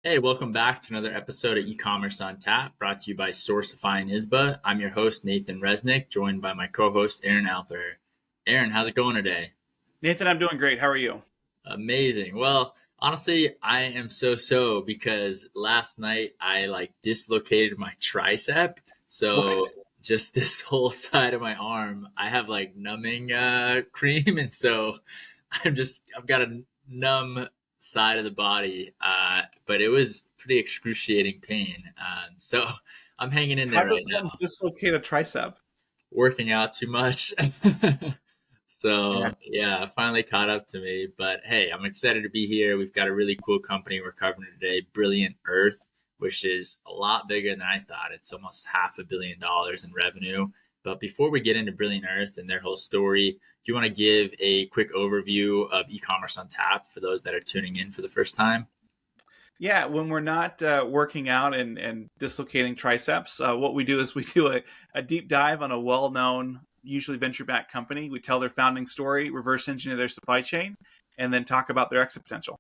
Hey, welcome back to another episode of Ecommerce On Tap, brought to you by Sourcify and ISBA. I'm your host, Nathan Resnick, joined by my co-host, Aaron Alpeter. Aaron, how's it going today? Nathan, I'm doing great. How are you? Amazing. Well, honestly, I am so because last night I dislocated my tricep. So What? just this whole side of my arm, I have like numbing cream, and so I've got a numb side of the body, but it was pretty excruciating pain. So I'm hanging in How there does right one now, dislocate a tricep? working out too much. Yeah. So yeah, finally caught up to me. But hey, I'm excited to be here. We've got a really cool company we're covering today, Brilliant Earth, which is a lot bigger than I thought. It's almost $500 million in revenue. But before we get into Brilliant Earth and their whole story, do you want to give a quick overview of e-commerce on tap for those that are tuning in for the first time? Yeah, when we're not working out and dislocating triceps, what we do is we do a deep dive on a well-known, usually venture-backed company. We tell their founding story, reverse engineer their supply chain, and then talk about their exit potential.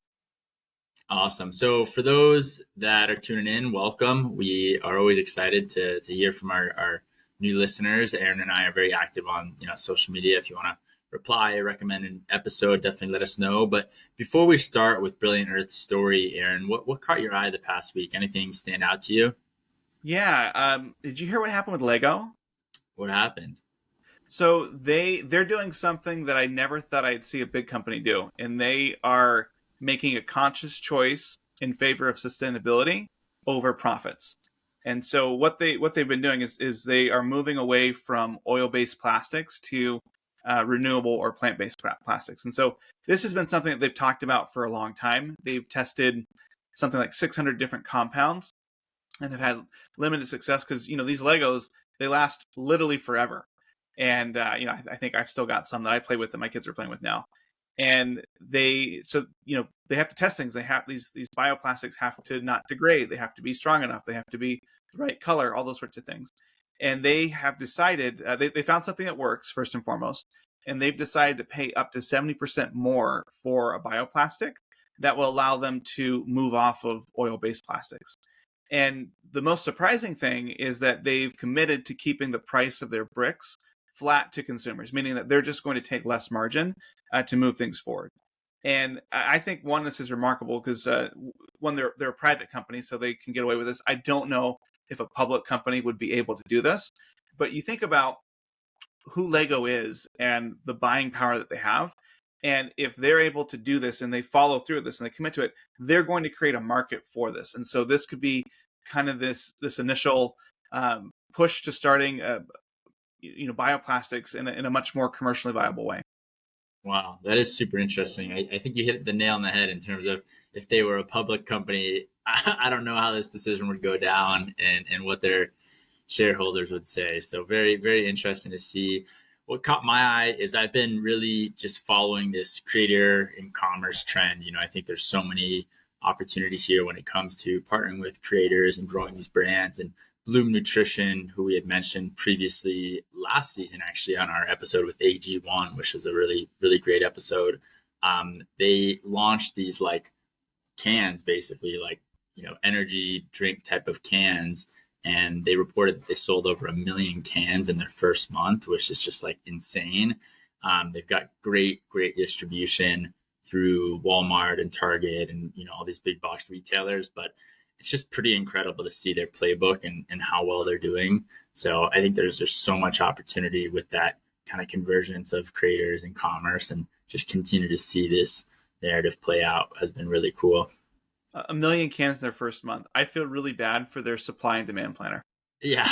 Awesome. So for those that are tuning in, welcome. We are always excited to hear from our new listeners. Aaron and I are very active on social media. If you want to reply, recommend an episode, definitely let us know. But before we start with Brilliant Earth's story, Aaron, what caught your eye the past week? Anything stand out to you? Yeah. Did you hear what happened with Lego? What happened? So they're doing something that I never thought I'd see a big company do, and they are making a conscious choice in favor of sustainability over profits. And so what they've been doing is they are moving away from oil-based plastics to renewable or plant-based plastics. And so this has been something that they've talked about for a long time. They've tested something like 600 different compounds and have had limited success because these Legos, they last literally forever. And I think I've still got some that I play with that my kids are playing with now. And they have to test things. They have these bioplastics have to not degrade. They have to be strong enough. They have to be the right color. All those sorts of things. And they have decided they found something that works first and foremost, and they've decided to pay up to 70% more for a bioplastic that will allow them to move off of oil-based plastics. And the most surprising thing is that they've committed to keeping the price of their bricks flat to consumers, meaning that they're just going to take less margin to move things forward. And I think one, this is remarkable because one, they're a private company, so they can get away with this. I don't know if a public company would be able to do this, but you think about who Lego is and the buying power that they have. And if they're able to do this and they follow through with this and they commit to it, they're going to create a market for this. And so this could be kind of this initial push to starting bioplastics in a much more commercially viable way. Wow, that is super interesting. I think you hit the nail on the head in terms of if they were a public company, I don't know how this decision would go down and what their shareholders would say. So very, very interesting to see. What caught my eye is I've been really just following this creator in commerce trend. I think there's so many opportunities here when it comes to partnering with creators and growing these brands. And Bloom Nutrition, who we had mentioned previously last season, actually on our episode with AG1, which is a really, really great episode. They launched these like cans, basically like, energy drink type of cans. And they reported that they sold over 1 million cans in their first month, which is just like insane. They've got great distribution through Walmart and Target and all these big box retailers, but it's just pretty incredible to see their playbook and how well they're doing. So I think there's just so much opportunity with that kind of convergence of creators and commerce, and just continue to see this narrative play out has been really cool. 1 million cans in their first month. I feel really bad for their supply and demand planner. Yeah,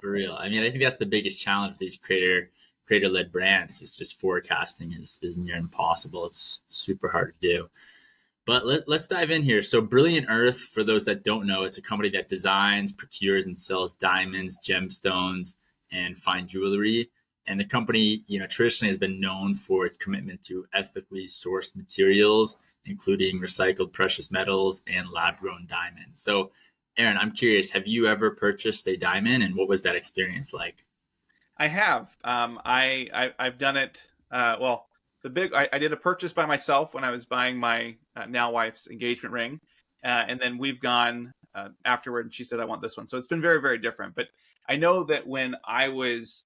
for real. I mean, I think that's the biggest challenge with these creator led brands is just forecasting is near impossible. It's super hard to do. But let's dive in here. So Brilliant Earth, for those that don't know, it's a company that designs, procures, and sells diamonds, gemstones, and fine jewelry. And the company, traditionally has been known for its commitment to ethically sourced materials, including recycled precious metals and lab-grown diamonds. So, Aaron, I'm curious, have you ever purchased a diamond, and what was that experience like? I have. I've done it. I did a purchase by myself when I was buying my now wife's engagement ring, And then we've gone afterward, and she said, I want this one. So it's been very, very different. But I know that when I was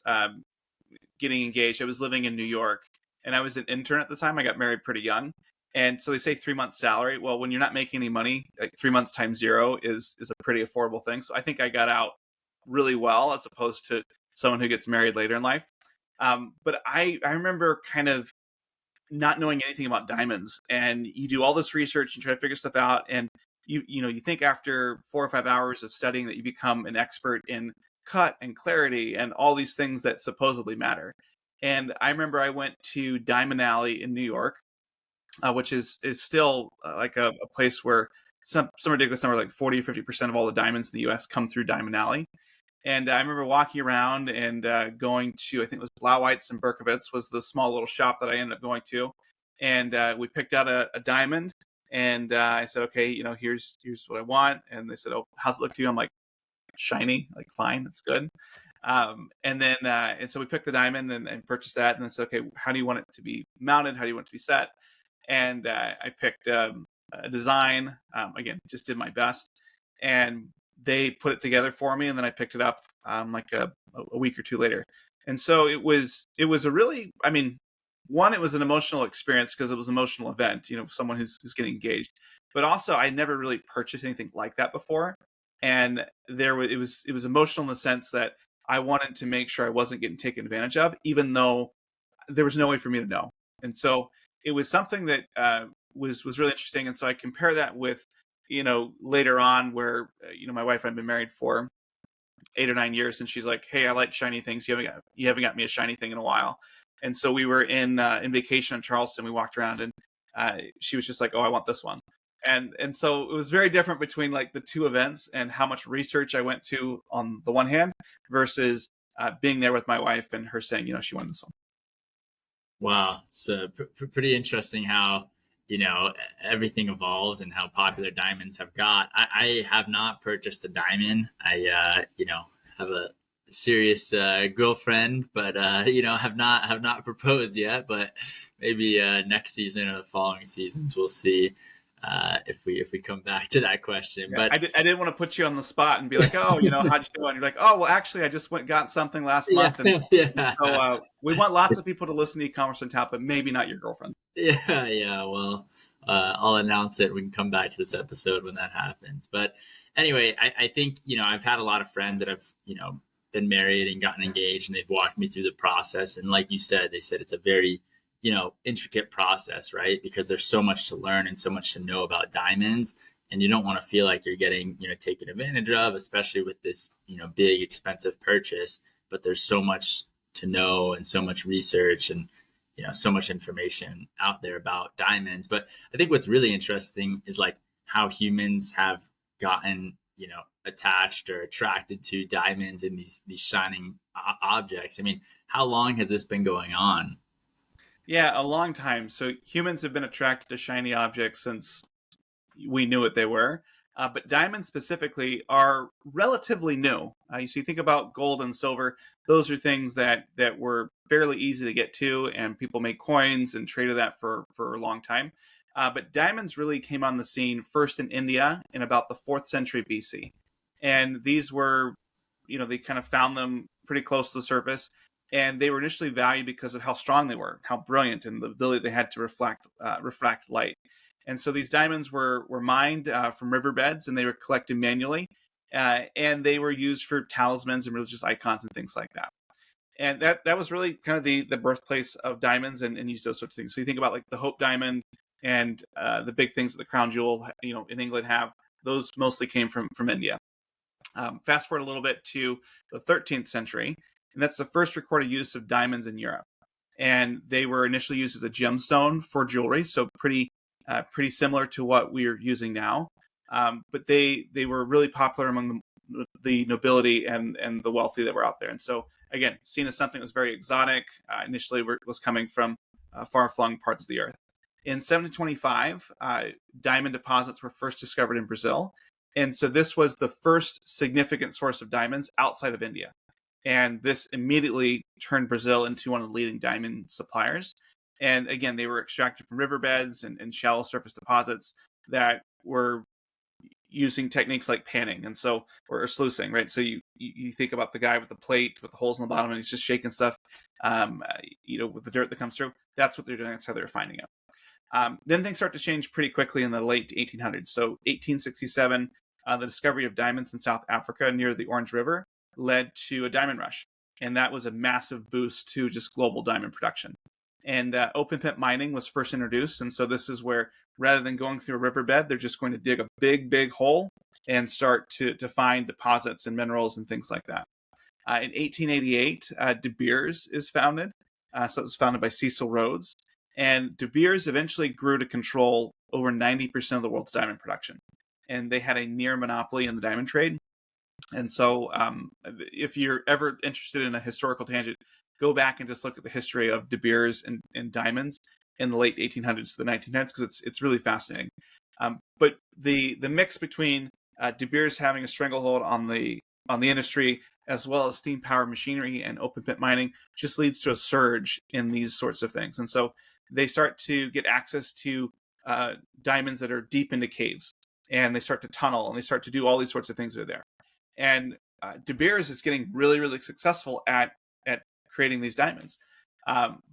getting engaged, I was living in New York, and I was an intern at the time. I got married pretty young. And so they say 3 months salary. Well, when you're not making any money, like 3 months times zero is a pretty affordable thing. So I think I got out really well as opposed to someone who gets married later in life. But I remember kind of not knowing anything about diamonds, and you do all this research and try to figure stuff out, and you think after 4 or 5 hours of studying that you become an expert in cut and clarity and all these things that supposedly matter. And I remember I went to Diamond Alley in New York, which is still like a place where some ridiculous number, like 40 or 50% of all the diamonds in the US come through Diamond Alley. And I remember walking around and going to, I think it was Blauweitz and Berkowitz was the small little shop that I ended up going to. And we picked out a diamond, and I said, okay, here's what I want. And they said, oh, how's it look to you? I'm like, shiny, like fine, that's good. And so we picked the diamond and purchased that. And I said, okay, how do you want it to be mounted? How do you want it to be set? And I picked a design, again, just did my best. And they put it together for me, and then I picked it up like a week or two later. And so it was a really, I mean, one, it was an emotional experience because it was an emotional event, someone who's getting engaged. But also, I never really purchased anything like that before, and it was emotional in the sense that I wanted to make sure I wasn't getting taken advantage of, even though there was no way for me to know. And so it was something that was really interesting. And so I compare that with later on where, my wife and I have been married for 8 or 9 years, and she's like, hey, I like shiny things. You haven't got me a shiny thing in a while. And so we were in vacation in Charleston. We walked around, and she was just like, oh, I want this one. And so it was very different between like the two events and how much research I went to on the one hand versus being there with my wife and her saying, she wanted this one. Wow. It's pretty interesting how, everything evolves and how popular diamonds have got. I have not purchased a diamond. I, have a serious girlfriend, but, have not proposed yet, but maybe next season or the following seasons, we'll see if we come back to that question. Yeah, But I didn't want to put you on the spot and be like, oh, how'd you do? And you're like, oh, well, actually, I just got something last month. And yeah. so we want lots of people to listen to Ecommerce On Tap, but maybe not your girlfriend. Yeah. Well, I'll announce it. We can come back to this episode when that happens. But anyway, I think, I've had a lot of friends that have, been married and gotten engaged, and they've walked me through the process. And like you said, they said it's a very, intricate process, right? Because there's so much to learn and so much to know about diamonds. And you don't want to feel like you're getting, taken advantage of, especially with this, big, expensive purchase. But there's so much to know and so much research and, so much information out there about diamonds. But I think what's really interesting is like how humans have gotten, attached or attracted to diamonds and these shining objects. I mean, how long has this been going on? Yeah, a long time. So humans have been attracted to shiny objects since we knew what they were. But diamonds specifically are relatively new. So you think about gold and silver; those are things that were fairly easy to get to, and people make coins and traded that for a long time. But diamonds really came on the scene first in India in about the 4th century BC, and these were, they kind of found them pretty close to the surface, and they were initially valued because of how strong they were, how brilliant, and the ability they had to refract light. And so these diamonds were mined from riverbeds, and they were collected manually, and they were used for talismans and religious icons and things like that. And that was really kind of the birthplace of diamonds and used those sorts of things. So you think about like the Hope Diamond and the big things that the crown jewel, in England have. Those mostly came from India. Fast forward a little bit to the 13th century, and that's the first recorded use of diamonds in Europe. And they were initially used as a gemstone for jewelry, so pretty similar to what we're using now. But they were really popular among the nobility and the wealthy that were out there. And so, again, seen as something that was very exotic, initially was coming from far-flung parts of the earth. In 1725, diamond deposits were first discovered in Brazil. And so this was the first significant source of diamonds outside of India. And this immediately turned Brazil into one of the leading diamond suppliers. And again, they were extracted from riverbeds and shallow surface deposits that were using techniques like panning, and so or sluicing, right? So you think about the guy with the plate with the holes in the bottom, and he's just shaking stuff, with the dirt that comes through. That's what they're doing. That's how they're refining it. Then things start to change pretty quickly in the late 1800s. So 1867, the discovery of diamonds in South Africa near the Orange River led to a diamond rush, and that was a massive boost to just global diamond production. And open pit mining was first introduced, and so this is where, rather than going through a riverbed, they're just going to dig a big hole and start to find deposits and minerals and things like that. In 1888, De Beers is founded. So it was founded by Cecil Rhodes. And De Beers eventually grew to control over 90% of the world's diamond production. And they had a near monopoly in the diamond trade. And so if you're ever interested in a historical tangent, go back and just look at the history of De Beers and diamonds in the late 1800s to the 1900s, because it's really fascinating. But the mix between De Beers having a stranglehold on the industry, as well as steam powered machinery and open pit mining, just leads to a surge in these sorts of things. And so they start to get access to diamonds that are deep into caves, and they start to tunnel, and they start to do all these sorts of things that are there. And De Beers is getting really successful at creating these diamonds.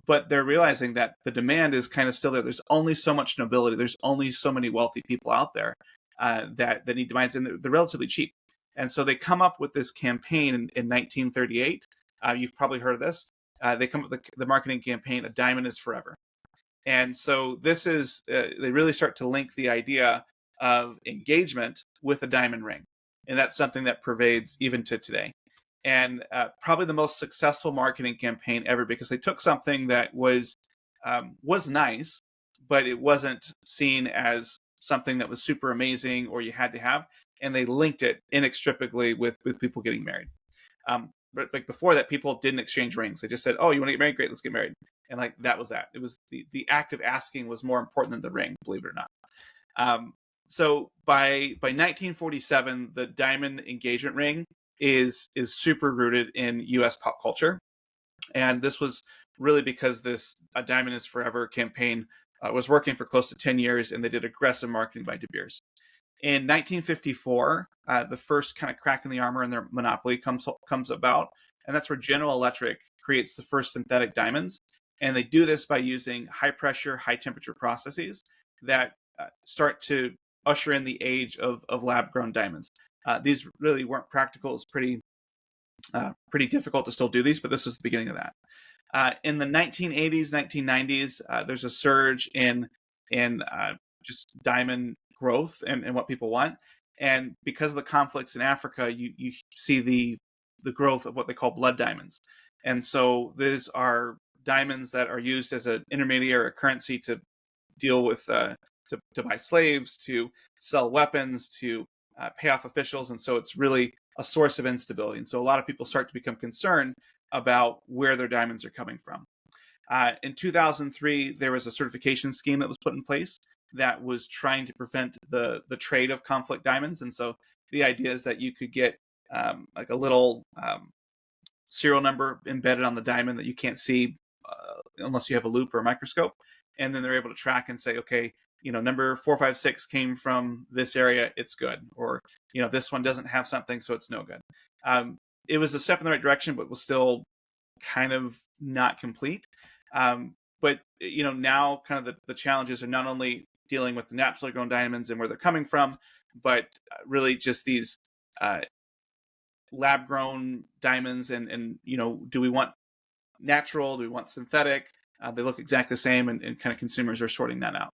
But they're realizing that the demand is kind of still there. There's only so much nobility. There's only so many wealthy people out there that need diamonds, and they're relatively cheap. And so they come up with this campaign in 1938. You've probably heard of this. They come up with the marketing campaign, "A Diamond is Forever." And so this is, they really start to link the idea of engagement with a diamond ring. And that's something that pervades even to today. And probably the most successful marketing campaign ever, because they took something that was nice, but it wasn't seen as something that was super amazing or you had to have, and they linked it inextricably with people getting married. But like before that, people didn't exchange rings. They just said, "Oh, you want to get married? Great, let's get married." And like that was that. It was the act of asking was more important than the ring, believe it or not. So by 1947, the diamond engagement ring is super rooted in U.S. pop culture, and this was really because this "A Diamond is Forever" campaign was working for close to 10 years, and they did aggressive marketing by De Beers. In 1954, the first kind of crack in the armor in their monopoly comes about, and that's where General Electric creates the first synthetic diamonds. And they do this by using high pressure, high temperature processes that start to usher in the age of lab grown diamonds. These really weren't practical. It's pretty difficult to still do these, but this was the beginning of that. In the 1980s, 1990s, there's a surge in just diamond growth and what people want. And because of the conflicts in Africa, you see the growth of what they call blood diamonds. And so these are diamonds that are used as an intermediary currency to deal with, to buy slaves, to sell weapons, to pay off officials. And so it's really a source of instability. And so a lot of people start to become concerned about where their diamonds are coming from. In 2003, there was a certification scheme that was put in place that was trying to prevent the trade of conflict diamonds. And so the idea is that you could get like a little serial number embedded on the diamond that you can't see unless you have a loop or a microscope. And then they're able to track and say, okay, number 456 came from this area, it's good. Or, this one doesn't have something, so it's no good. It was a step in the right direction, but was still kind of not complete. But, now kind of the challenges are not only dealing with the naturally grown diamonds and where they're coming from, but really just these lab grown diamonds and do we want natural? Do we want synthetic? They look exactly the same, and kind of consumers are sorting that out.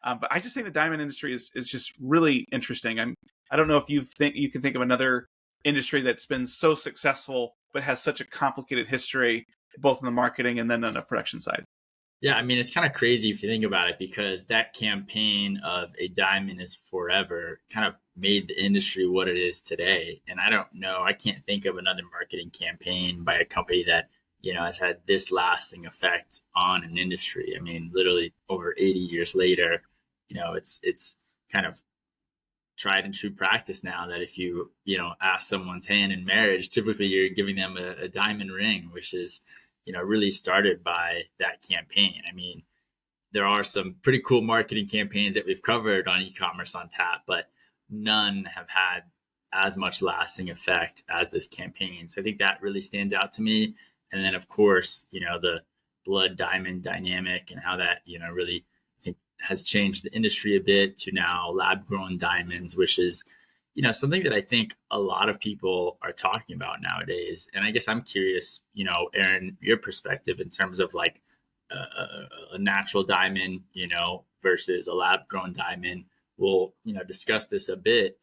But I just think the diamond industry is just really interesting. I don't know if you can think of another industry that's been so successful but has such a complicated history, both in the marketing and then on the production side. Yeah, I mean, it's kind of crazy if you think about it, because that campaign of "A Diamond is Forever" kind of made the industry what it is today. And I don't know, I can't think of another marketing campaign by a company that, has had this lasting effect on an industry. I mean, literally over 80 years later, it's kind of tried and true practice now that if you, ask someone's hand in marriage, typically you're giving them a diamond ring, which is, really started by that campaign. I mean, there are some pretty cool marketing campaigns that we've covered on Ecommerce On Tap, but none have had as much lasting effect as this campaign. So I think that really stands out to me. And then, of course, the blood diamond dynamic and how that, really, I think, has changed the industry a bit to now lab grown diamonds, which is, something that I think a lot of people are talking about nowadays. And I guess I'm curious, Aaron, your perspective in terms of like a natural diamond, versus a lab grown diamond. We'll, discuss this a bit,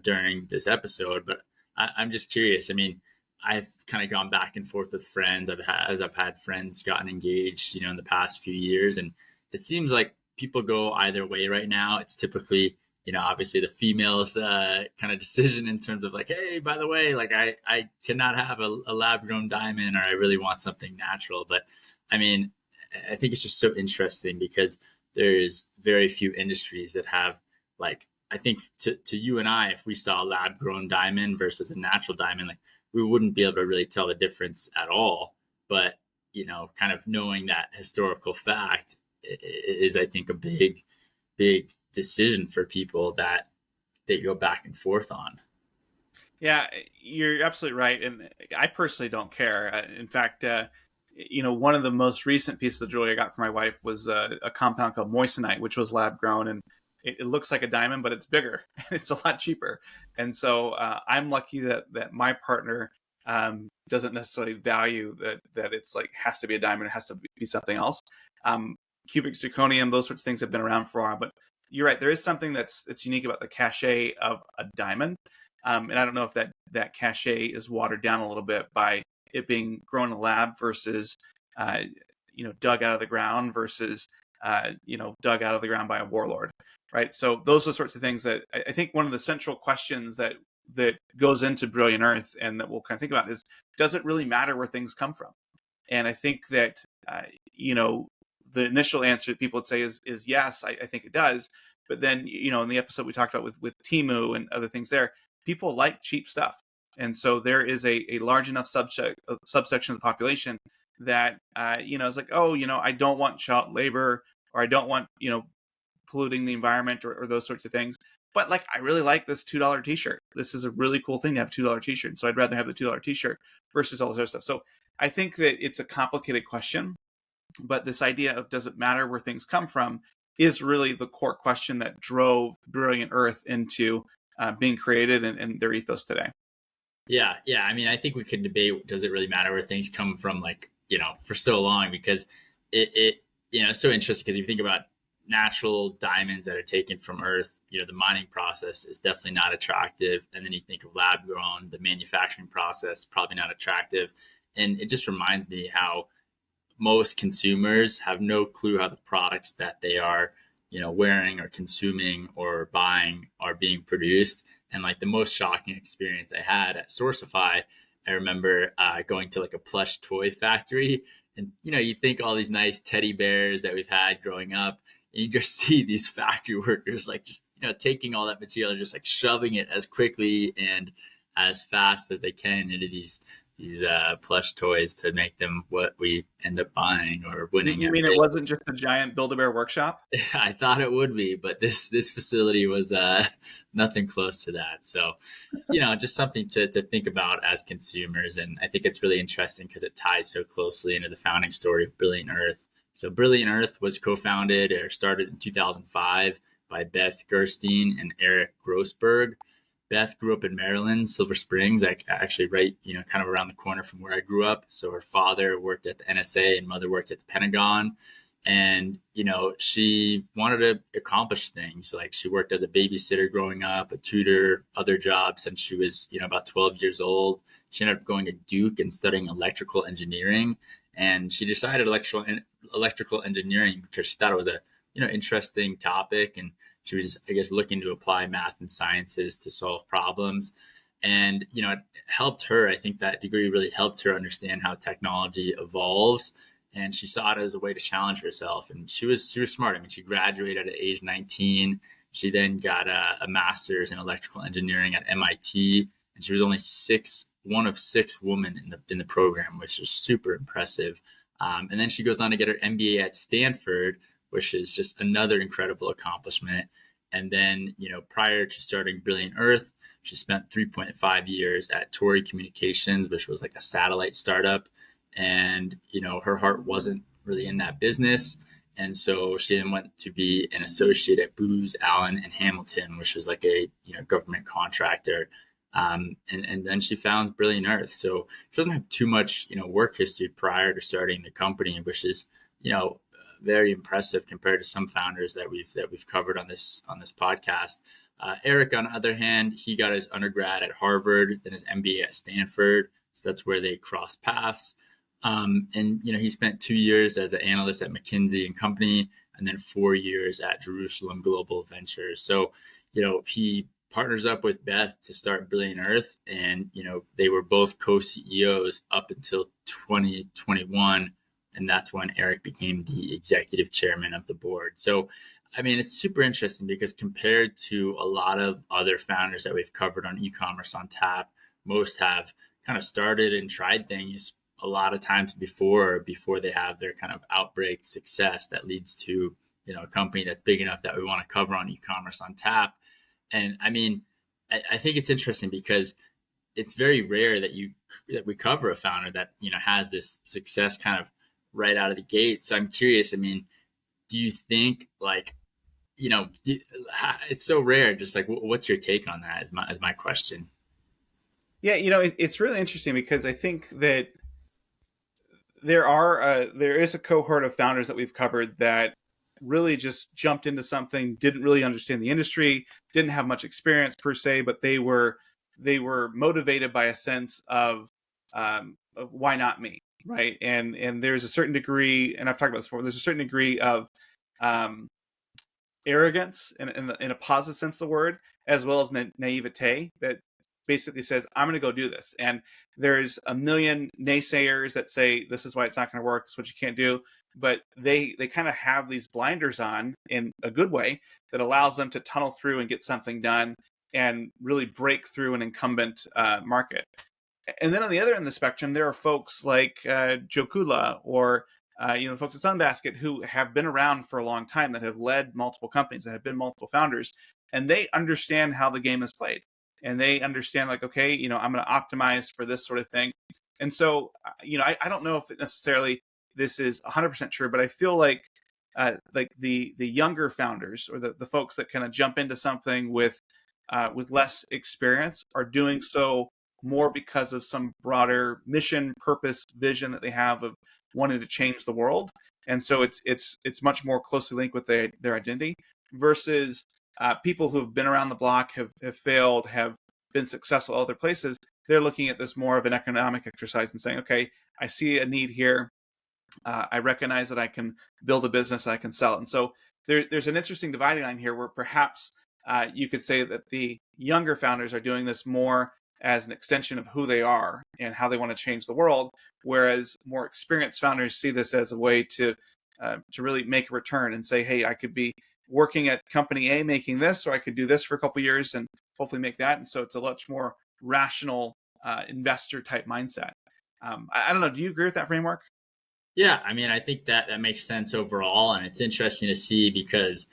during this episode, but I'm just curious. I mean, I've kind of gone back and forth with friends. I've had friends gotten engaged, in the past few years, and it seems like people go either way right now. It's typically, obviously the female's kind of decision in terms of like, hey, by the way, like I cannot have a lab grown diamond, or I really want something natural. But I mean, I think it's just so interesting because there's very few industries that have, like, I think to you and I, if we saw a lab grown diamond versus a natural diamond, like, we wouldn't be able to really tell the difference at all. But, kind of knowing that historical fact is, I think, a big, big decision for people that they go back and forth on. Yeah, you're absolutely right. And I personally don't care. In fact, one of the most recent pieces of jewelry I got for my wife was a compound called moissanite, which was lab grown, and it looks like a diamond, but it's bigger and it's a lot cheaper. And so I'm lucky that my partner doesn't necessarily value that it's like has to be a diamond, it has to be something else. Cubic zirconium, those sorts of things have been around for a while, but you're right. There is something that's unique about the cachet of a diamond, and I don't know if that cachet is watered down a little bit by it being grown in a lab versus, dug out of the ground versus, dug out of the ground by a warlord, right? So those are the sorts of things that I think one of the central questions that goes into Brilliant Earth and that we'll kind of think about is, does it really matter where things come from? And I think that, the initial answer people would say is yes, I think it does. But then, in the episode we talked about with Temu and other things there, people like cheap stuff. And so there is a large enough subsection of the population that, it's like, oh, I don't want child labor, or I don't want, polluting the environment or those sorts of things. But like, I really like this $2 t-shirt. This is a really cool thing to have a $2 t-shirt. So I'd rather have the $2 t-shirt versus all this other stuff. So I think that it's a complicated question, but this idea of does it matter where things come from is really the core question that drove Brilliant Earth into being created and their ethos today. Yeah. I mean, I think we could debate, does it really matter where things come from, like, for so long, because it's so interesting because you think about natural diamonds that are taken from Earth, the mining process is definitely not attractive. And then you think of lab grown, the manufacturing process, probably not attractive. And it just reminds me how most consumers have no clue how the products that they are, wearing or consuming or buying are being produced. And like the most shocking experience I had at Sourcify, I remember going to like a plush toy factory, and you think all these nice teddy bears that we've had growing up, and you just see these factory workers like just taking all that material and just like shoving it as quickly and as fast as they can into these plush toys to make them what we end up buying or winning. You mean it wasn't just a giant Build-A-Bear workshop? I thought it would be, but this facility was nothing close to that. So, just something to think about as consumers. And I think it's really interesting because it ties so closely into the founding story of Brilliant Earth. So Brilliant Earth was co-founded or started in 2005 by Beth Gerstein and Eric Grossberg. Beth grew up in Maryland, Silver Springs, actually right, kind of around the corner from where I grew up. So her father worked at the NSA and mother worked at the Pentagon. And, she wanted to accomplish things. Like she worked as a babysitter growing up, a tutor, other jobs since she was, about 12 years old. She ended up going to Duke and studying electrical engineering. And she decided electrical engineering because she thought it was a, interesting topic. And she was, I guess, looking to apply math and sciences to solve problems. And, it helped her. I think that degree really helped her understand how technology evolves. And she saw it as a way to challenge herself. And she was smart. I mean, she graduated at age 19. She then got a master's in electrical engineering at MIT. And she was only one of six women in the program, which is super impressive. And then she goes on to get her MBA at Stanford, which is just another incredible accomplishment. And then, prior to starting Brilliant Earth, she spent 3.5 years at Tory Communications, which was like a satellite startup. And, her heart wasn't really in that business. And so she then went to be an associate at Booz Allen and Hamilton, which was like a government contractor. And then she found Brilliant Earth. So she doesn't have too much work history prior to starting the company, which is very impressive compared to some founders that we've covered on this podcast. Eric, on the other hand, he got his undergrad at Harvard, then his MBA at Stanford. So that's where they crossed paths. And he spent 2 years as an analyst at McKinsey and Company, and then 4 years at Jerusalem Global Ventures. So, he partners up with Beth to start Brilliant Earth, and they were both co-CEOs up until 2021, and that's when Eric became the executive chairman of the board. So, I mean, it's super interesting because compared to a lot of other founders that we've covered on e-commerce on tap, most have kind of started and tried things a lot of times before they have their kind of outbreak success that leads to a company that's big enough that we want to cover on e-commerce on tap. And I mean, I think it's interesting because it's very rare that we cover a founder that has this success kind of right out of the gate. So I'm curious, I mean, do you think it's so rare, just like what's your take on that is my question. Yeah, it's really interesting because I think that there is a cohort of founders that we've covered that really just jumped into something, didn't really understand the industry, didn't have much experience per se, but they were motivated by a sense of why not me, right? And there's a certain degree, and I've talked about this before, there's a certain degree of arrogance in a positive sense of the word, as well as naivete that basically says, I'm going to go do this. And there's a million naysayers that say, this is why it's not going to work, this is what you can't do. But they kind of have these blinders on in a good way that allows them to tunnel through and get something done and really break through an incumbent market. And then on the other end of the spectrum, there are folks like Joe Kula or the folks at Sunbasket who have been around for a long time, that have led multiple companies, that have been multiple founders, and they understand how the game is played. And they understand, like, okay, I'm going to optimize for this sort of thing. And so, I don't know if necessarily this is 100% true, but I feel like the younger founders or the folks that kind of jump into something with less experience are doing so more because of some broader mission, purpose, vision that they have of wanting to change the world. And so it's much more closely linked with their identity versus people who've been around the block, have failed, have been successful other places. They're looking at this more of an economic exercise and saying, okay, I see a need here. I recognize that I can build a business, I can sell it. And so there's an interesting dividing line here where perhaps you could say that the younger founders are doing this more as an extension of who they are and how they want to change the world, whereas more experienced founders see this as a way to really make a return and say, hey, I could be working at company A making this, or I could do this for a couple of years and hopefully make that. And so it's a much more rational investor type mindset. I don't know. Do you agree with that framework? Yeah, I mean, I think that makes sense overall, and it's interesting to see because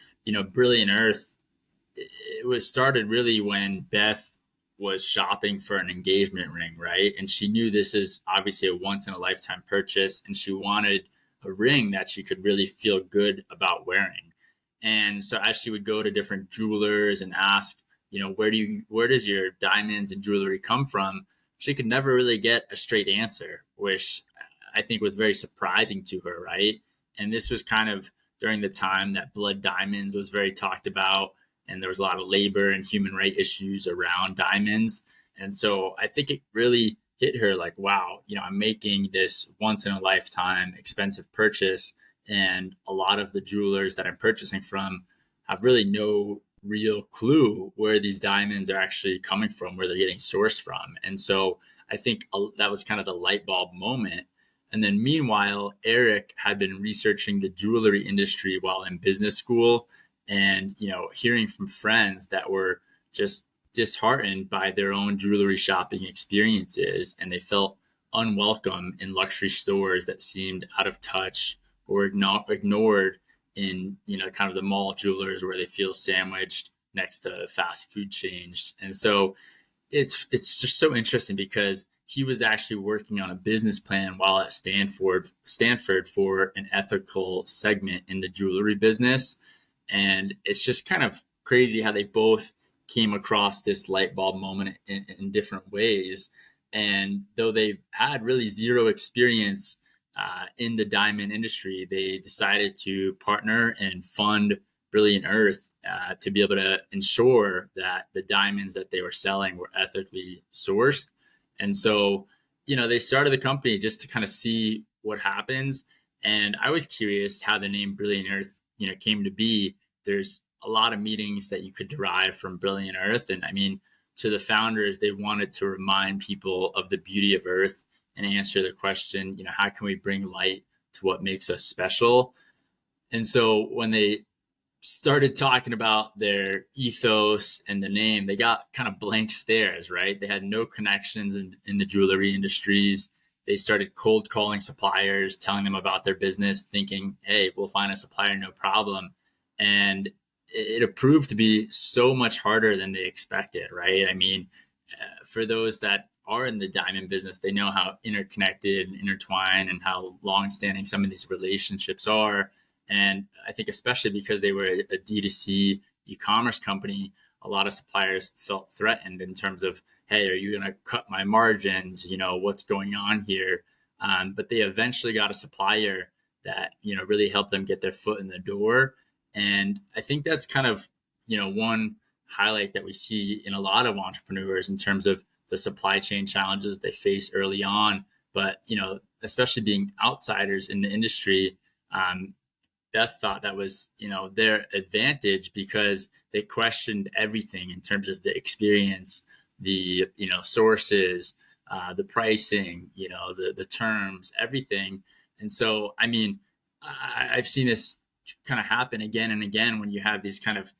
Brilliant Earth, it was started really when Beth was shopping for an engagement ring, right? And she knew this is obviously a once in a lifetime purchase, and she wanted a ring that she could really feel good about wearing. And so as she would go to different jewelers and ask, where does your diamonds and jewelry come from? She could never really get a straight answer, which I think was very surprising to her, right? And this was kind of during the time that blood diamonds was very talked about, and there was a lot of labor and human rights issues around diamonds. And so I think it really hit her like, wow, I'm making this once in a lifetime expensive purchase, and a lot of the jewelers that I'm purchasing from have really no real clue where these diamonds are actually coming from, where they're getting sourced from. And so I think that was kind of the light bulb moment. And then meanwhile, Eric had been researching the jewelry industry while in business school, and hearing from friends that were just disheartened by their own jewelry shopping experiences, and they felt unwelcome in luxury stores that seemed out of touch or ignored in, kind of the mall jewelers where they feel sandwiched next to fast food chains. And so it's just so interesting because he was actually working on a business plan while at Stanford for an ethical segment in the jewelry business. And it's just kind of crazy how they both came across this light bulb moment in different ways. And though they had really zero experience in the diamond industry, they decided to partner and fund Brilliant Earth to be able to ensure that the diamonds that they were selling were ethically sourced. And so, they started the company just to kind of see what happens. And I was curious how the name Brilliant Earth, came to be. There's a lot of meanings that you could derive from Brilliant Earth. And I mean, to the founders, they wanted to remind people of the beauty of Earth and answer the question, how can we bring light to what makes us special? And so when they started talking about their ethos and the name, they got kind of blank stares, right? They had no connections in the jewelry industries. They started cold calling suppliers, telling them about their business, thinking, hey, we'll find a supplier, no problem. And it proved to be so much harder than they expected, right? I mean, for those that are in the diamond business, they know how interconnected and intertwined and how longstanding some of these relationships are. And I think especially because they were a D2C e-commerce company, a lot of suppliers felt threatened in terms of, hey, are you going to cut my margins? What's going on here? But they eventually got a supplier that, really helped them get their foot in the door. And I think that's kind of, one highlight that we see in a lot of entrepreneurs in terms of the supply chain challenges they face early on. But, especially being outsiders in the industry, Beth thought that was, their advantage because they questioned everything in terms of the experience, the, sources, the pricing, the terms, everything. And so, I mean, I've seen this kind of happen again and again when you have these kind of,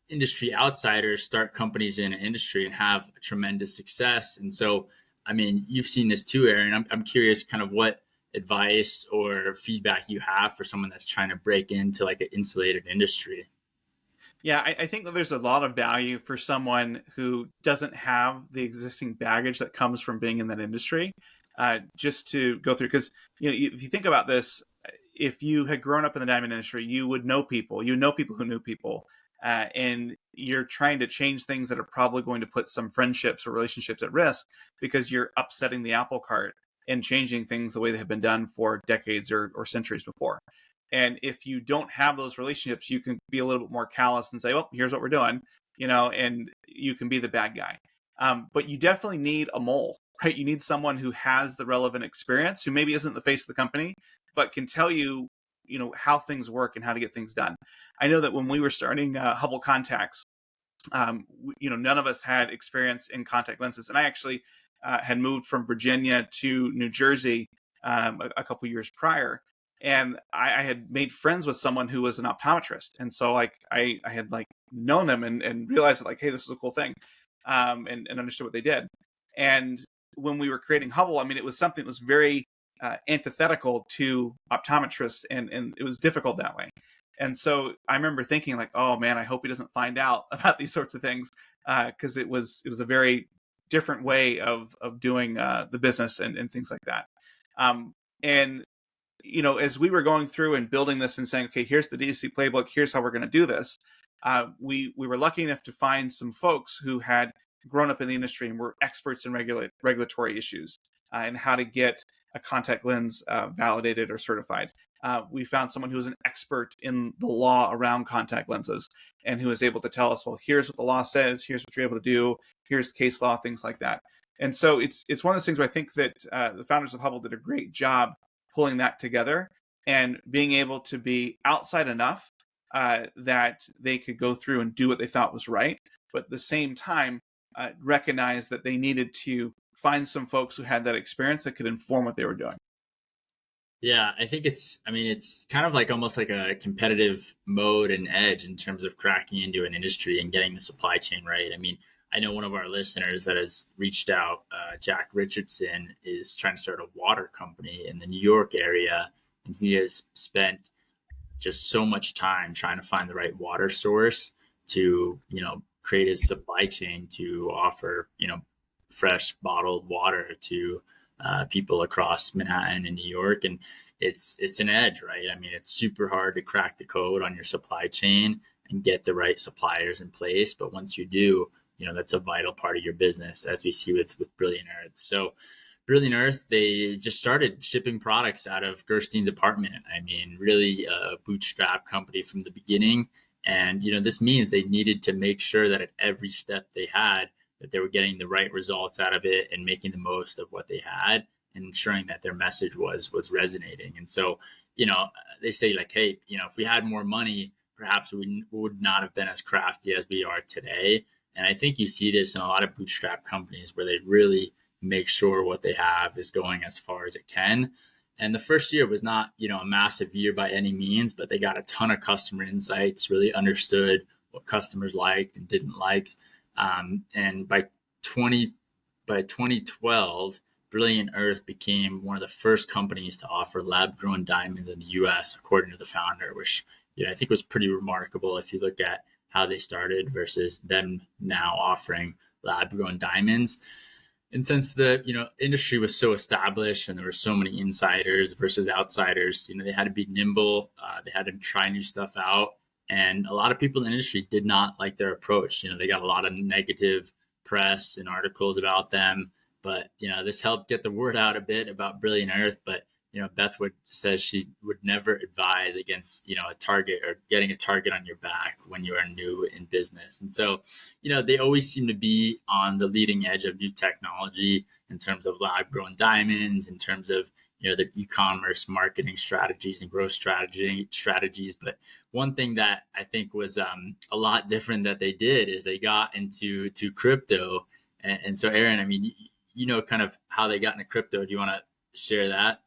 industry outsiders start companies in an industry and have tremendous success. And so, I mean, you've seen this too, Aaron. I'm curious kind of what advice or feedback you have for someone that's trying to break into like an insulated industry. Yeah, I think that there's a lot of value for someone who doesn't have the existing baggage that comes from being in that industry, just to go through. Because if you think about this, if you had grown up in the diamond industry, you would know people. You know people who knew people, and you're trying to change things that are probably going to put some friendships or relationships at risk because you're upsetting the apple cart and changing things the way they have been done for decades or centuries before. And if you don't have those relationships, you can be a little bit more callous and say, well, here's what we're doing, and you can be the bad guy. But you definitely need a mole, right? You need someone who has the relevant experience, who maybe isn't the face of the company, but can tell you, how things work and how to get things done. I know that when we were starting Hubble Contacts, none of us had experience in contact lenses. And I actually had moved from Virginia to New Jersey a couple years prior. And I had made friends with someone who was an optometrist. And so I had known them and realized that hey, this is a cool thing, and understood what they did. And when we were creating Hubble, I mean, it was something that was very antithetical to optometrists, and it was difficult that way. And so I remember thinking oh man, I hope he doesn't find out about these sorts of things, because it was a very different way of doing the business and things like that. And as we were going through and building this and saying, okay, here's the D2C playbook, here's how we're going to do this, we were lucky enough to find some folks who had grown up in the industry and were experts in regulatory issues, and how to get a contact lens validated or certified. We found someone who was an expert in the law around contact lenses and who was able to tell us, well, here's what the law says, here's what you're able to do, here's case law, things like that. And so it's one of those things where I think that the founders of Hubble did a great job pulling that together and being able to be outside enough that they could go through and do what they thought was right, but at the same time recognize that they needed to find some folks who had that experience that could inform what they were doing. Yeah, I think it's kind of like almost like a competitive mode and edge in terms of cracking into an industry and getting the supply chain right. I mean, I know one of our listeners that has reached out, Jack Richardson, is trying to start a water company in the New York area. And he has spent just so much time trying to find the right water source to, create his supply chain to offer, fresh bottled water to people across Manhattan and New York. And it's an edge, right? I mean, it's super hard to crack the code on your supply chain and get the right suppliers in place. But once you do, that's a vital part of your business, as we see with Brilliant Earth. So Brilliant Earth, they just started shipping products out of Gerstein's apartment. I mean, really a bootstrap company from the beginning. And, this means they needed to make sure that at every step they had, that they were getting the right results out of it and making the most of what they had and ensuring that their message was resonating. And so, they say like, hey, if we had more money, perhaps we would not have been as crafty as we are today. And I think you see this in a lot of bootstrap companies where they really make sure what they have is going as far as it can. And the first year was not, a massive year by any means, but they got a ton of customer insights, really understood what customers liked and didn't like. And by 2012, Brilliant Earth became one of the first companies to offer lab-grown diamonds in the U.S., according to the founder, which I think was pretty remarkable if you look at how they started versus them now offering lab-grown diamonds. And since the industry was so established and there were so many insiders versus outsiders, they had to be nimble. They had to try new stuff out, and a lot of people in the industry did not like their approach. They got a lot of negative press and articles about them, but this helped get the word out a bit about Brilliant Earth. But Beth says she would never advise against a target or getting a target on your back when you are new in business. And so they always seem to be on the leading edge of new technology in terms of lab grown diamonds, in terms of the e-commerce marketing strategies and growth strategies. But one thing that I think was a lot different that they did is they got into crypto. And so Aaron, I mean, kind of how they got into crypto. Do you want to share that?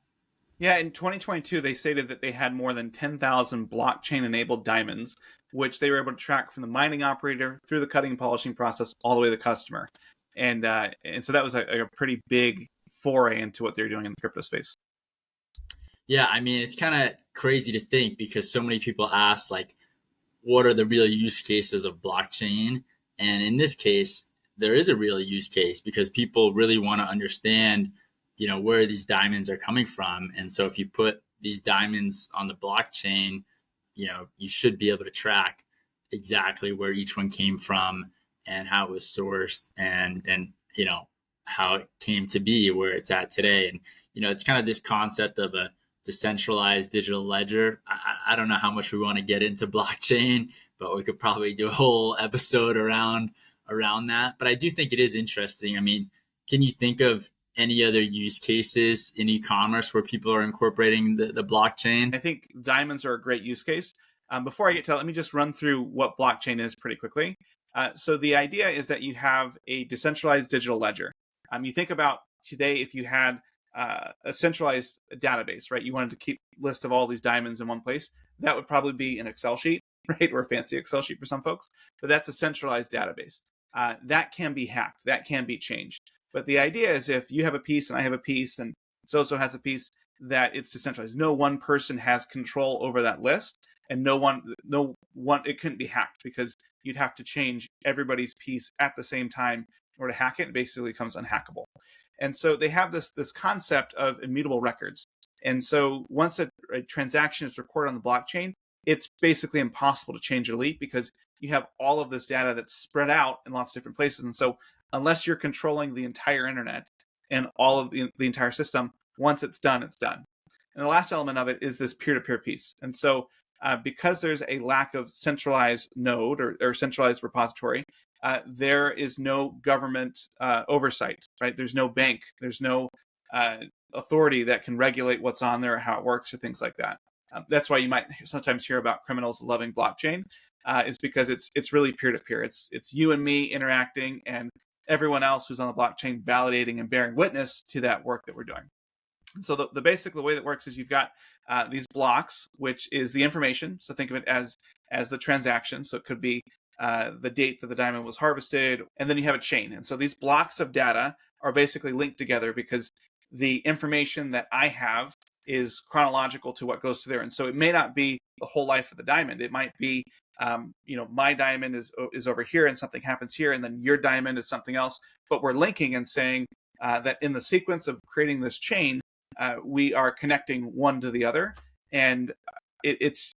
Yeah, in 2022, they stated that they had more than 10,000 blockchain-enabled diamonds, which they were able to track from the mining operator through the cutting and polishing process all the way to the customer. And so that was a pretty big foray into what they're doing in the crypto space. Yeah, I mean, it's kind of crazy to think because so many people ask, like, what are the real use cases of blockchain? And in this case, there is a real use case because people really want to understand where these diamonds are coming from. And so if you put these diamonds on the blockchain, you should be able to track exactly where each one came from and how it was sourced and how it came to be where it's at today. And, it's kind of this concept of a decentralized digital ledger. I don't know how much we want to get into blockchain, but we could probably do a whole episode around that. But I do think it is interesting. I mean, can you think of any other use cases in e-commerce where people are incorporating the blockchain? I think diamonds are a great use case. Before I get to that, let me just run through what blockchain is pretty quickly. So the idea is that you have a decentralized digital ledger. You think about today, if you had a centralized database, right? You wanted to keep a list of all these diamonds in one place. That would probably be an Excel sheet, right? Or a fancy Excel sheet for some folks. But that's a centralized database. That can be hacked. That can be changed. But the idea is if you have a piece and I have a piece and so has a piece, that it's decentralized. No one person has control over that list, and no one, it couldn't be hacked because you'd have to change everybody's piece at the same time in order to hack it. It basically becomes unhackable. And so they have this concept of immutable records. And so once a transaction is recorded on the blockchain, it's basically impossible to change or delete because you have all of this data that's spread out in lots of different places. And so unless you're controlling the entire internet and all of the entire system, once it's done, it's done. And the last element of it is this peer-to-peer piece. And so because there's a lack of centralized node or centralized repository, there is no government oversight, right? There's no bank, there's no authority that can regulate what's on there or how it works or things like that. That's why you might sometimes hear about criminals loving blockchain, is because it's really peer-to-peer. It's you and me interacting and everyone else who's on the blockchain validating and bearing witness to that work that we're doing. So the basic way that works is you've got these blocks, which is the information. So think of it as the transaction. So it could be the date that the diamond was harvested, and then you have a chain. And so these blocks of data are basically linked together because the information that I have is chronological to what goes to there. And so it may not be the whole life of the diamond. It might be, my diamond is over here and something happens here, and then your diamond is something else. But we're linking and saying that in the sequence of creating this chain, we are connecting one to the other. And it's,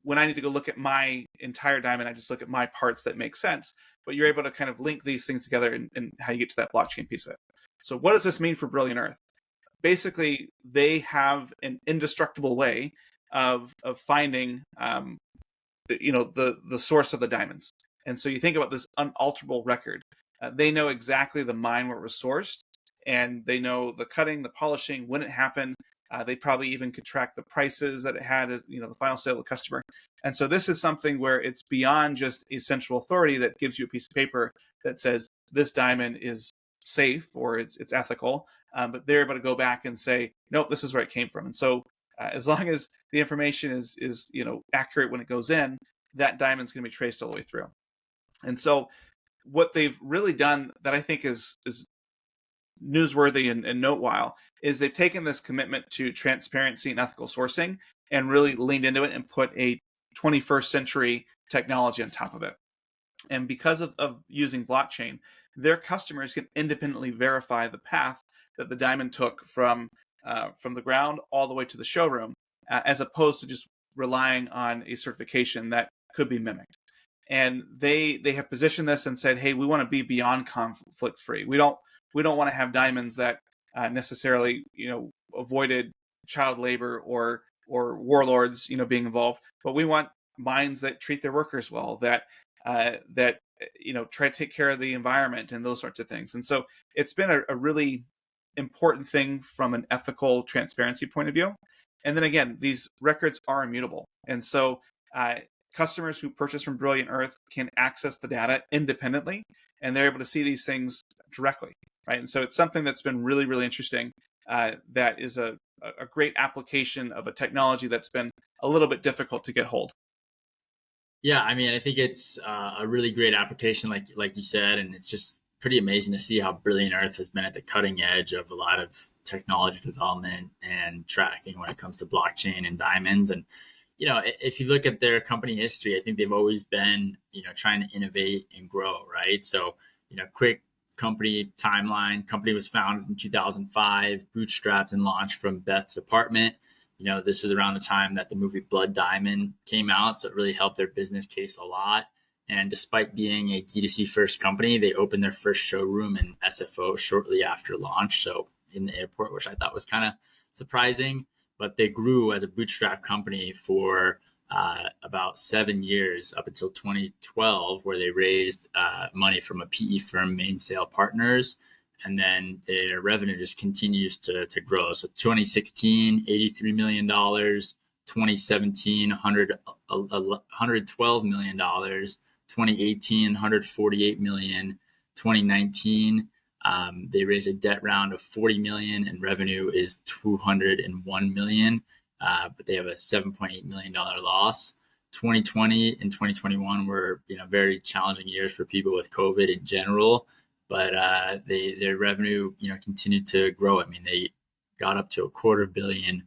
when I need to go look at my entire diamond, I just look at my parts that make sense. But you're able to kind of link these things together and how you get to that blockchain piece of it. So what does this mean for Brilliant Earth? Basically, they have an indestructible way of finding, the source of the diamonds. And so you think about this unalterable record. They know exactly the mine where it was sourced, and they know the cutting, the polishing, when it happened. They probably even could track the prices that it had as, the final sale to the customer. And so this is something where it's beyond just a central authority that gives you a piece of paper that says this diamond is safe or it's ethical, but they're able to go back and say, nope, this is where it came from. And so as long as the information is accurate when it goes in, that diamond's going to be traced all the way through. And so what they've really done that I think is newsworthy and noteworthy is they've taken this commitment to transparency and ethical sourcing and really leaned into it and put a 21st century technology on top of it. And because of using blockchain, their customers can independently verify the path that the diamond took from the ground all the way to the showroom, as opposed to just relying on a certification that could be mimicked. And they have positioned this and said, hey, we want to be beyond conflict free. We don't want to have diamonds that necessarily avoided child labor or warlords being involved, but we want mines that treat their workers well, that try to take care of the environment and those sorts of things. And so it's been a really important thing from an ethical transparency point of view. And then again, these records are immutable. And so customers who purchase from Brilliant Earth can access the data independently, and they're able to see these things directly, right? And so it's something that's been really, really interesting. That is a great application of a technology that's been a little bit difficult to get hold. Yeah, I mean, I think it's a really great application, like you said, and it's just pretty amazing to see how Brilliant Earth has been at the cutting edge of a lot of technology development and tracking when it comes to blockchain and diamonds. And if you look at their company history, I think they've always been trying to innovate and grow, right? So quick company timeline. Company was founded in 2005, bootstrapped and launched from Beth's apartment. This is around the time that the movie Blood Diamond came out, so it really helped their business case a lot. And despite being a D2C first company, they opened their first showroom in SFO shortly after launch, so in the airport, which I thought was kind of surprising. But they grew as a bootstrap company for about 7 years up until 2012, where they raised money from a PE firm, Mainsail Partners. And then their revenue just continues to grow. So 2016, $83 million, 2017, $112 million, 2018, $148 million, 2019, they raised a debt round of $40 million and revenue is $201 million, but they have a $7.8 million loss. 2020 and 2021 were very challenging years for people with COVID in general. But their revenue, continued to grow. I mean, they got up to $250 million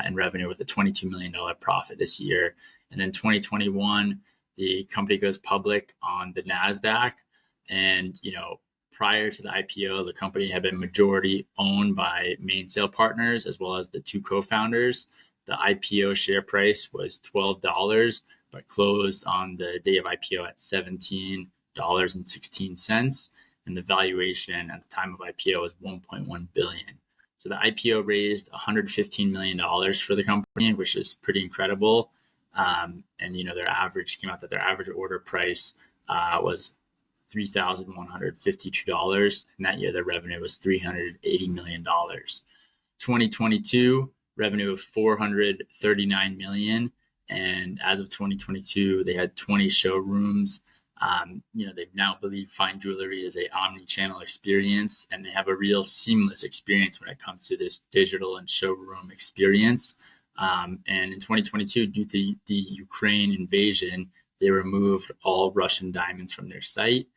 in revenue with a $22 million profit this year. And then 2021, the company goes public on the NASDAQ. And, prior to the IPO, the company had been majority owned by Mainsail Partners, as well as the two co-founders. The IPO share price was $12, but closed on the day of IPO at $17.16, and the valuation at the time of IPO was $1.1 billion. So the IPO raised $115 million for the company, which is pretty incredible. And their average order price was $3,152, and that year their revenue was $380 million. 2022 revenue of $439 million, and as of 2022, they had 20 showrooms. They now believe fine jewelry is a omni-channel experience, and they have a real seamless experience when it comes to this digital and showroom experience. And in 2022, due to the Ukraine invasion, they removed all Russian diamonds from their site.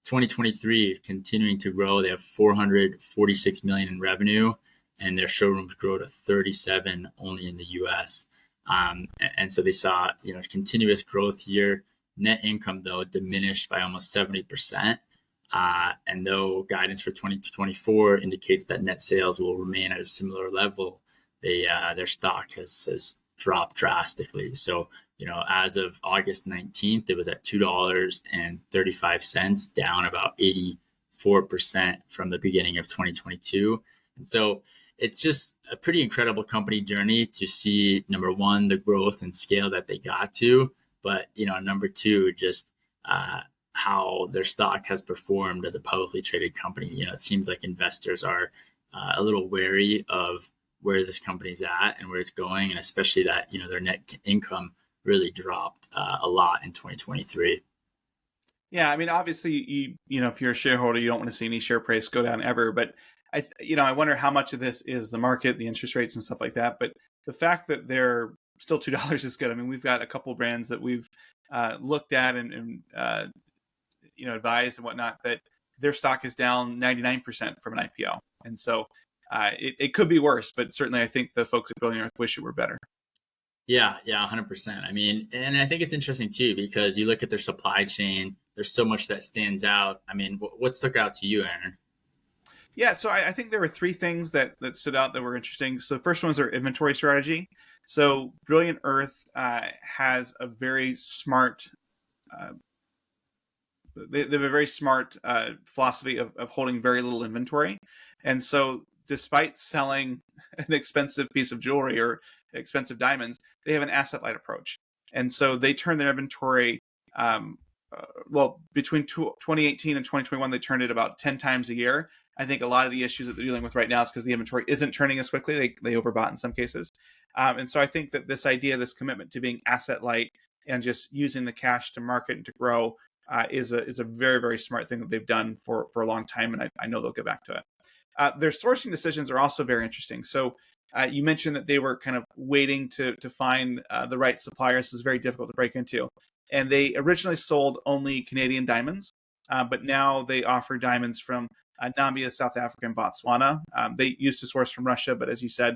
2023, continuing to grow, they have $446 million in revenue, and their showrooms grow to 37 only in the US. And so they saw, continuous growth here. Net income, though, diminished by almost 70%. And though guidance for 2024 indicates that net sales will remain at a similar level, their stock has dropped drastically. So, as of August 19th, it was at $2.35, down about 84% from the beginning of 2022. And so it's just a pretty incredible company journey to see, number one, the growth and scale that they got to, but, number two, just how their stock has performed as a publicly traded company. It seems like investors are a little wary of where this company's at and where it's going, and especially that, their net income really dropped a lot in 2023. Yeah, I mean, obviously, if you're a shareholder, you don't want to see any share price go down ever. But I wonder how much of this is the market, the interest rates, and stuff like that. But the fact that they're still $2 is good. I mean, we've got a couple brands that we've looked at and advised and whatnot that their stock is down 99% from an IPO, and so it could be worse. But certainly, I think the folks at Brilliant Earth wish it were better. Yeah, 100%. I mean, and I think it's interesting too, because you look at their supply chain, there's so much that stands out. I mean, what stuck out to you, Aaron? Yeah, so I think there were three things that stood out that were interesting. So the first one was their inventory strategy. So Brilliant Earth has a very smart, they have a very smart philosophy of holding very little inventory. And so despite selling an expensive piece of jewelry or expensive diamonds, they have an asset light approach. And so they turn their inventory, between 2018 and 2021, they turned it about 10 times a year. I think a lot of the issues that they're dealing with right now is because the inventory isn't turning as quickly. They overbought in some cases. And so I think that this idea, this commitment to being asset light and just using the cash to market and to grow is a very, very smart thing that they've done for a long time. And I know they'll get back to it. Their sourcing decisions are also very interesting. So you mentioned that they were kind of waiting to find the right suppliers. It's very difficult to break into. And they originally sold only Canadian diamonds, but now they offer diamonds from Namibia, South Africa, and Botswana. They used to source from Russia, but as you said,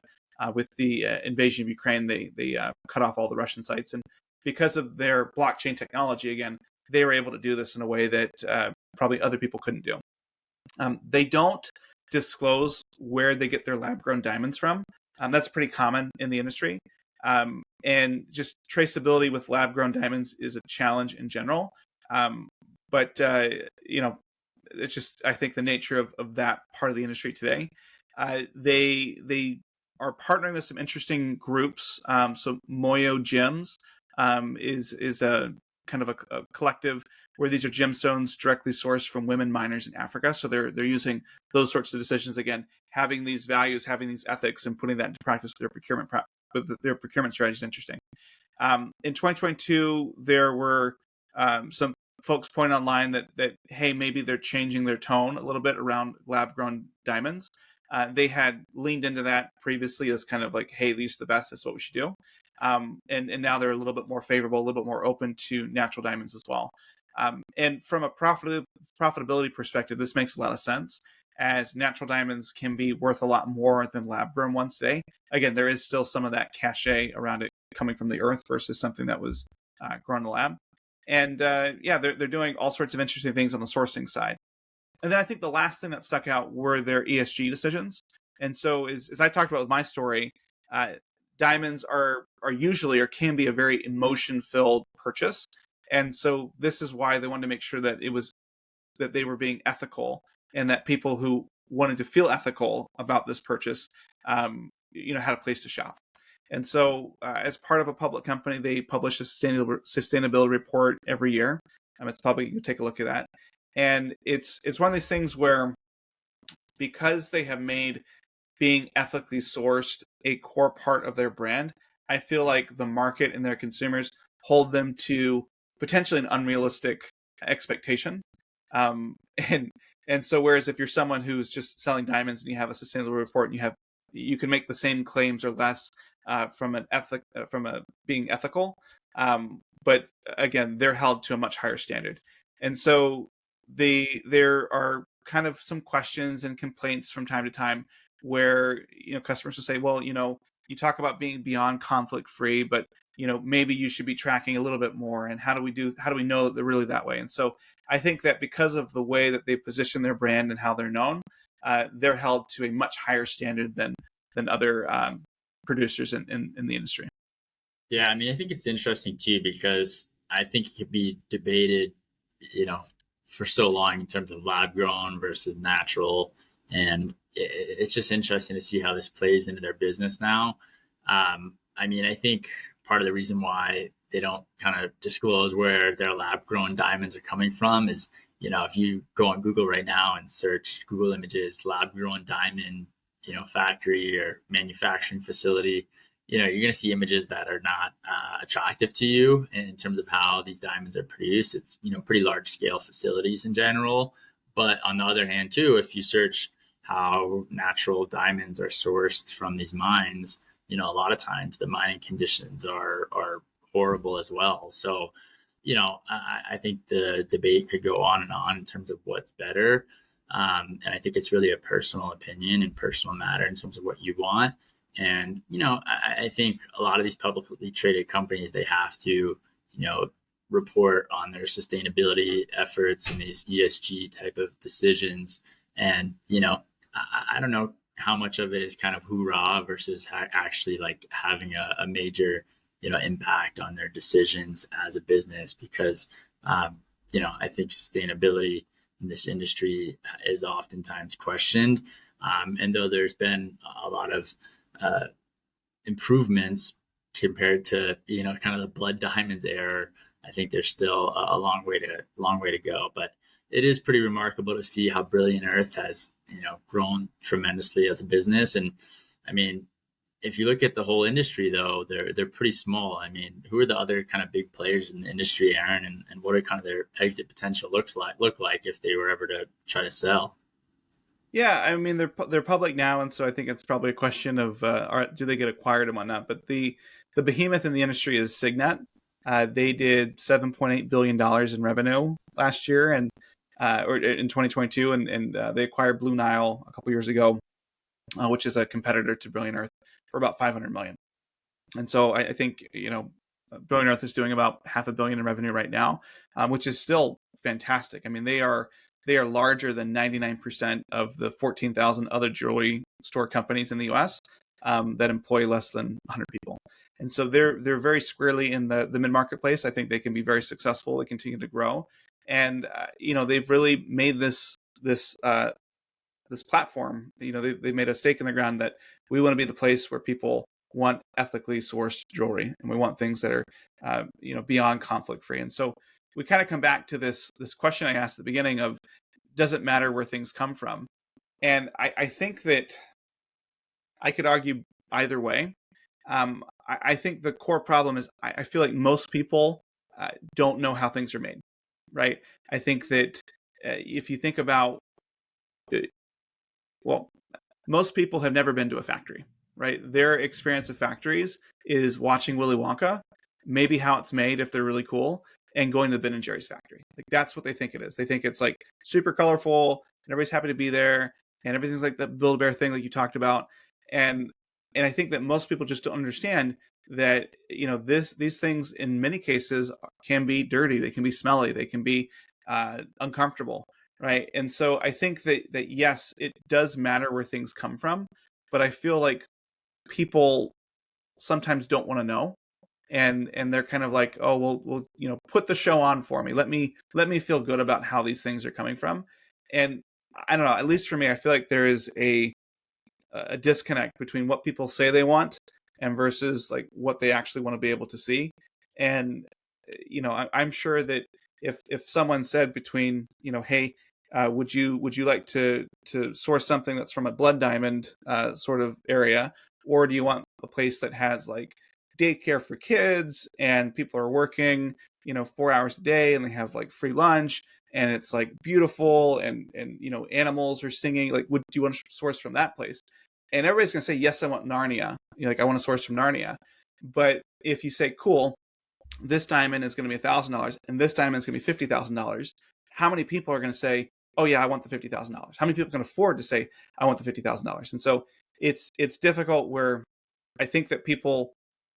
with the invasion of Ukraine, they cut off all the Russian sites. And because of their blockchain technology, again, they were able to do this in a way that probably other people couldn't do. They don't disclose where they get their lab-grown diamonds from. That's pretty common in the industry. And just traceability with lab-grown diamonds is a challenge in general. But it's just, I think, the nature of that part of the industry today. They are partnering with some interesting groups. So Moyo Gems is a kind of a collective where these are gemstones directly sourced from women miners in Africa. So they're using those sorts of decisions, again, having these values, having these ethics, and putting that into practice with their procurement strategy is interesting. In 2022, there were some folks pointing online that hey, maybe they're changing their tone a little bit around lab-grown diamonds. They had leaned into that previously as kind of like, hey, these are the best, that's what we should do. And now they're a little bit more favorable, a little bit more open to natural diamonds as well. And from a profitability perspective, this makes a lot of sense, as natural diamonds can be worth a lot more than lab-grown ones today. Again, there is still some of that cachet around it coming from the earth versus something that was grown in the lab. And they're doing all sorts of interesting things on the sourcing side. And then I think the last thing that stuck out were their ESG decisions. And so as I talked about with my story, diamonds are usually or can be a very emotion-filled purchase. And so this is why they wanted to make sure that they were being ethical, and that people who wanted to feel ethical about this purchase, had a place to shop. And so as part of a public company, they publish a sustainability report every year. It's public, you can take a look at that. And it's one of these things where, because they have made being ethically sourced a core part of their brand, I feel like the market and their consumers hold them to potentially an unrealistic expectation. And so whereas if you're someone who's just selling diamonds and you have a sustainability report and you can make the same claims or less from being ethical, but again, they're held to a much higher standard. And so there are kind of some questions and complaints from time to time where customers will say, well, you talk about being beyond conflict free, but maybe you should be tracking a little bit more. And how do we know that they're really that way? And so I think that because of the way that they position their brand and how they're known, they're held to a much higher standard than other producers in the industry. Yeah, I mean, I think it's interesting too because I think it could be debated, you know, for so long in terms of lab grown versus natural, and it's just interesting to see how this plays into their business now. I mean, I think part of the reason why they don't kind of disclose where their lab grown diamonds are coming from is, if you go on Google right now and search Google Images lab grown diamond, factory or manufacturing facility, you're going to see images that are not attractive to you in terms of how these diamonds are produced. It's, pretty large scale facilities in general. But on the other hand, too, if you search how natural diamonds are sourced from these mines, a lot of times the mining conditions are horrible as well. So, I think the debate could go on and on in terms of what's better. And I think it's really a personal opinion and personal matter in terms of what you want. And, I think a lot of these publicly traded companies, they have to, report on their sustainability efforts and these ESG type of decisions. And, I don't know how much of it is kind of hoorah versus actually like having a major, impact on their decisions as a business, because, I think sustainability in this industry is oftentimes questioned. And though there's been a lot of improvements compared to kind of the blood diamonds era, I think there's still a long way to go. But it is pretty remarkable to see how Brilliant Earth has grown tremendously as a business. And I mean, if you look at the whole industry, though, they're pretty small. I mean, who are the other kind of big players in the industry, Aaron, and what are kind of their exit potential look like if they were ever to try to sell? Yeah, I mean they're public now, and so I think it's probably a question of do they get acquired and whatnot. But the behemoth in the industry is Signet. They did $7.8 billion in revenue last year, and or in 2022, and they acquired Blue Nile a couple years ago, which is a competitor to Brilliant Earth, for about 500 million. And so I think Brilliant Earth is doing about $500 million in revenue right now, which is still fantastic. I mean, they are larger than 99% of the 14,000 other jewelry store companies in the U.S. That employ less than 100 people. And so they're very squarely in the mid marketplace. I think they can be very successful. They continue to grow, and they've really made this platform. They made a stake in the ground that we want to be the place where people want ethically sourced jewelry, and we want things that are beyond conflict free. And so we kind of come back to this question I asked at the beginning of, does it matter where things come from? And I think that I could argue either way. I think the core problem is I feel like most people don't know how things are made, right? I think that if you think about, well, most people have never been to a factory, right? Their experience of factories is watching Willy Wonka, maybe how it's made if they're really cool, and going to the Ben and Jerry's factory. Like that's what they think it is. They think it's like super colorful and everybody's happy to be there and everything's like the Build-A-Bear thing like you talked about. And I think that most people just don't understand that these things in many cases can be dirty, they can be smelly, they can be uncomfortable, right? And so I think that yes, it does matter where things come from, but I feel like people sometimes don't want to know, and they're kind of like, oh well, put the show on for me, let me feel good about how these things are coming from. And I don't know, at least for me, I feel like there is a disconnect between what people say they want and versus like what they actually want to be able to see. And I'm sure that if someone said between hey, would you like to source something that's from a blood diamond sort of area, or do you want a place that has like daycare for kids and people are working 4 hours a day and they have like free lunch and it's like beautiful and animals are singing, like do you want to source from that place? And everybody's gonna say, yes, I want Narnia, like I want to source from Narnia. But if you say, cool, this diamond is going to be $1,000 and this diamond is going to be $50,000, how many people are going to say, oh yeah, I want the $50,000? How many people can afford to say, I want the $50,000? And so it's difficult where I think that people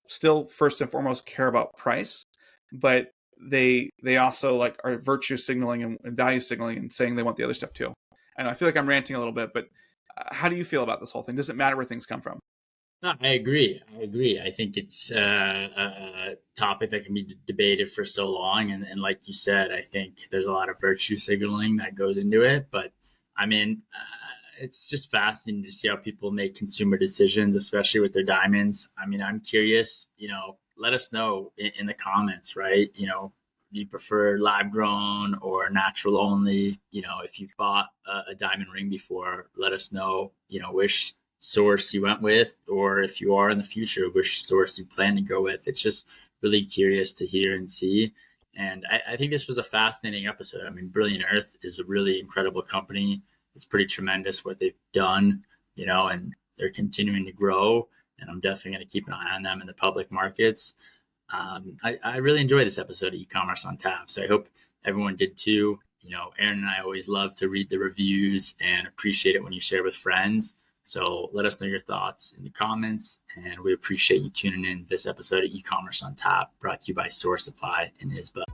still first and foremost care about price, but they also like are virtue signaling and value signaling and saying they want the other stuff too. And I feel like I'm ranting a little bit, but how do you feel about this whole thing? Does it matter where things come from? No, I agree. I think it's a topic that can be debated for so long. And like you said, I think there's a lot of virtue signaling that goes into it. But I mean, it's just fascinating to see how people make consumer decisions, especially with their diamonds. I mean, I'm curious, let us know in the comments, right? Do you prefer lab grown or natural only? If you've bought a diamond ring before, let us know, which source you went with, or if you are in the future, which source you plan to go with. It's just really curious to hear and see. And I think this was a fascinating episode. I mean, Brilliant Earth is a really incredible company. It's pretty tremendous what they've done, and they're continuing to grow. And I'm definitely going to keep an eye on them in the public markets. I really enjoyed this episode of E-commerce on Tap. So I hope everyone did too. Aaron and I always love to read the reviews and appreciate it when you share with friends. So let us know your thoughts in the comments, and we appreciate you tuning in this episode of E-Commerce on Tap, brought to you by Sourcify and Isba.